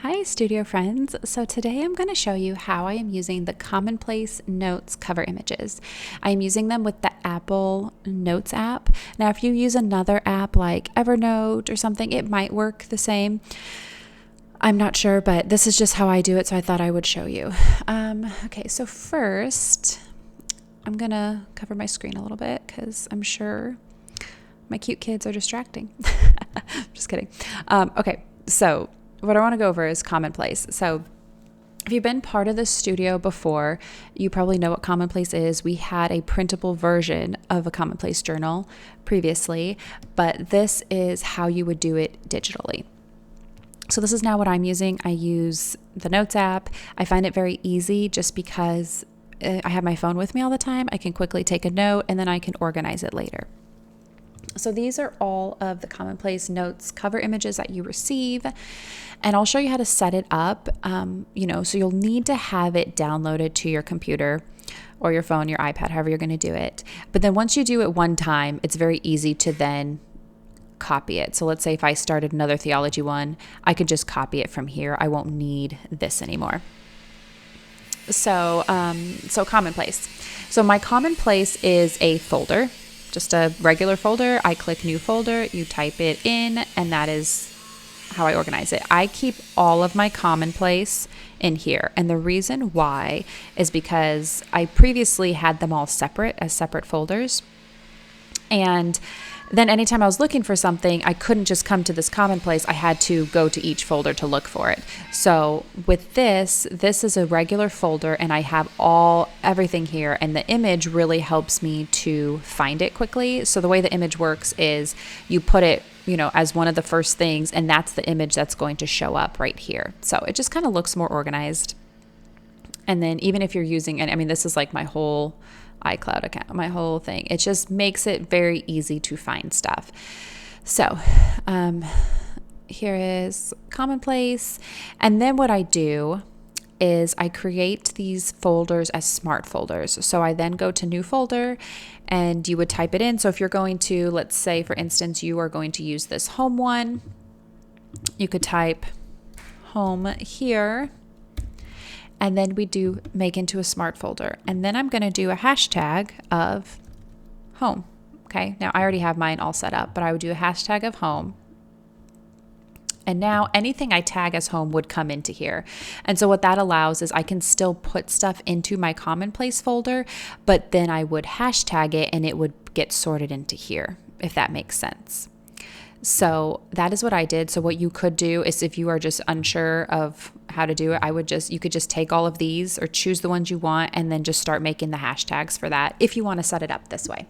Hi studio friends. So today I'm going to show you how I am using the Commonplace Notes cover images. I am using them with the Apple Notes app. Now if you use another app like Evernote or something, it might work the same. I'm not sure, but this is just how I do it, so I thought I would show you. Okay, so first I'm going to cover my screen a little bit because I'm sure my cute kids are distracting. Just kidding. Okay, so what I want to go over is Commonplace. So if you've been part of the studio before, you probably know what Commonplace is. We had a printable version of a Commonplace journal previously, but this is how you would do it digitally. So this is now what I'm using. I use the Notes app. I find it very easy just because I have my phone with me all the time. I can quickly take a note and then I can organize it later. So these are all of the Commonplace Notes cover images that you receive, and I'll show you how to set it up. So you'll need to have it downloaded to your computer or your phone, your iPad, however you're going to do it. But then once you do it one time, it's very easy to then copy it. So let's say if I started another theology one, I could just copy it from here. I won't need this anymore. So Commonplace. So my Commonplace is a folder, just a regular folder. I click new folder, you type it in, and that is how I organize it. I keep all of my Commonplace in here. And the reason why is because I previously had them all separate as separate folders. And then anytime I was looking for something, I couldn't just come to this Commonplace. I had to go to each folder to look for it. So with this is a regular folder and I have everything here, and the image really helps me to find it quickly. So the way the image works is you put it, as one of the first things, and that's the image that's going to show up right here. So it just kind of looks more organized. And then even if you're using, and I mean, this is like my whole iCloud account, my whole thing. It just makes it very easy to find stuff. So here is Commonplace. And then what I do is I create these folders as smart folders. So I then go to new folder and you would type it in. So if you're going to, let's say for instance, you are going to use this home one, you could type home here. And then we do make into a smart folder. And then I'm going to do a hashtag of home. Okay. Now I already have mine all set up, but I would do a hashtag of home. And now anything I tag as home would come into here. And so what that allows is I can still put stuff into my Commonplace folder, but then I would hashtag it and it would get sorted into here, if that makes sense. So that is what I did. So what you could do is if you are just unsure of how to do it, you could just take all of these or choose the ones you want and then just start making the hashtags for that if you want to set it up this way.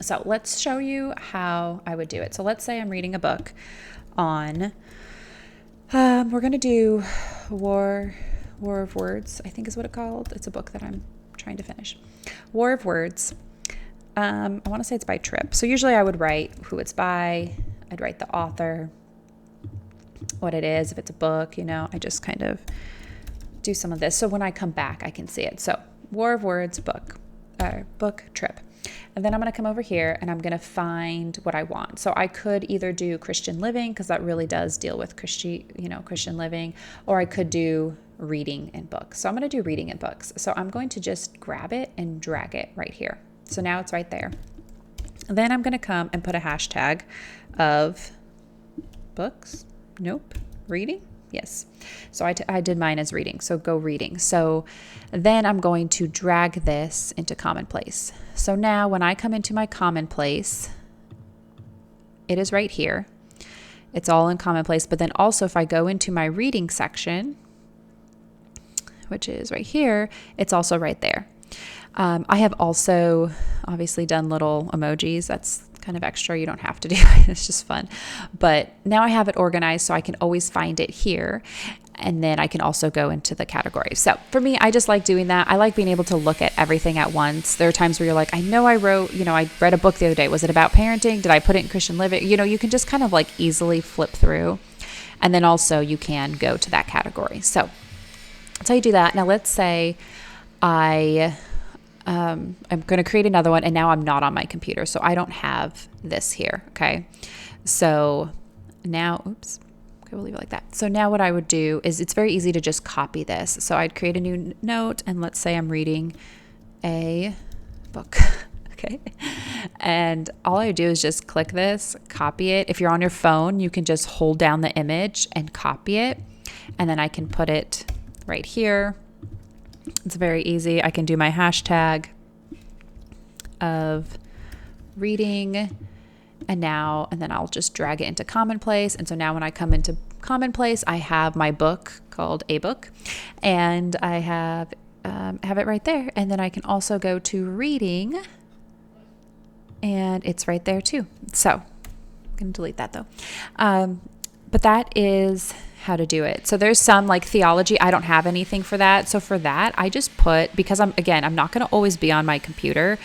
So let's show you how I would do it. So let's say I'm reading a book on, we're going to do War of Words, I think is what it's called. It's a book that I'm trying to finish. War of Words. I want to say it's by Tripp. So usually I would write who it's by. I'd write the author, what it is. If it's a book, I just kind of do some of this. So when I come back, I can see it. So War of Words book Tripp. And then I'm going to come over here and I'm going to find what I want. So I could either do Christian living because that really does deal with Christian living, or I could do reading in books. So I'm going to do reading in books. So I'm going to just grab it and drag it right here. So now it's right there. Then I'm going to come and put a hashtag of books. Nope. Reading. Yes. So I did mine as reading. So go reading. So then I'm going to drag this into Commonplace. So now when I come into my Commonplace, it is right here. It's all in Commonplace. But then also if I go into my reading section, which is right here, it's also right there. I have also obviously done little emojis. That's kind of extra. You don't have to do it. It's just fun. But now I have it organized so I can always find it here. And then I can also go into the categories. So for me, I just like doing that. I like being able to look at everything at once. There are times where you're like, I know I read a book the other day. Was it about parenting? Did I put it in Christian living? You can just kind of like easily flip through. And then also you can go to that category. So that's how you do that. Now let's say I I'm going to create another one, and now I'm not on my computer, so I don't have this here. Okay. So now, oops. Okay, we'll leave it like that. So now what I would do is it's very easy to just copy this. So I'd create a new note, and let's say I'm reading a book. Okay. And all I do is just click this, copy it. If you're on your phone, you can just hold down the image and copy it. And then I can put it right here. It's very easy. I can do my hashtag of reading, and then I'll just drag it into Commonplace. And so now when I come into Commonplace, I have my book called A Book, and I have it right there. And then I can also go to reading, and it's right there too. So I'm going to delete that though. But that is how to do it. So there's some like theology. I don't have anything for that. So for that, I just put, because I'm not going to always be on my computer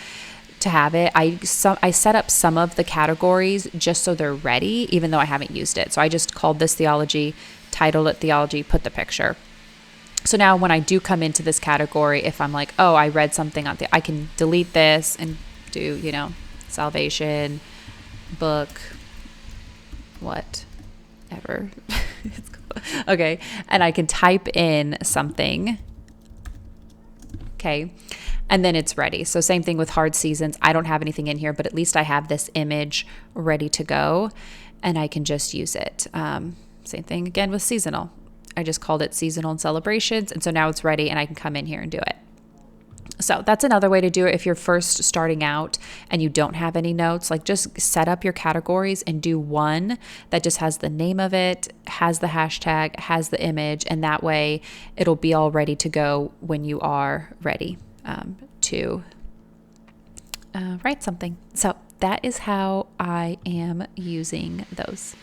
to have it. I set up some of the categories just so they're ready, even though I haven't used it. So I just called this theology, titled it theology, put the picture. So now when I do come into this category, if I'm like, oh, I read something on I can delete this and do, salvation, book, whatever. It's cool. Okay. And I can type in something. Okay. And then it's ready. So same thing with hard seasons. I don't have anything in here, but at least I have this image ready to go, and I can just use it. Same thing again with seasonal. I just called it seasonal and celebrations. And so now it's ready, and I can come in here and do it. So that's another way to do it if you're first starting out and you don't have any notes. Like, just set up your categories and do one that just has the name of it, has the hashtag, has the image, and that way it'll be all ready to go when you are ready to write something. So that is how I am using those.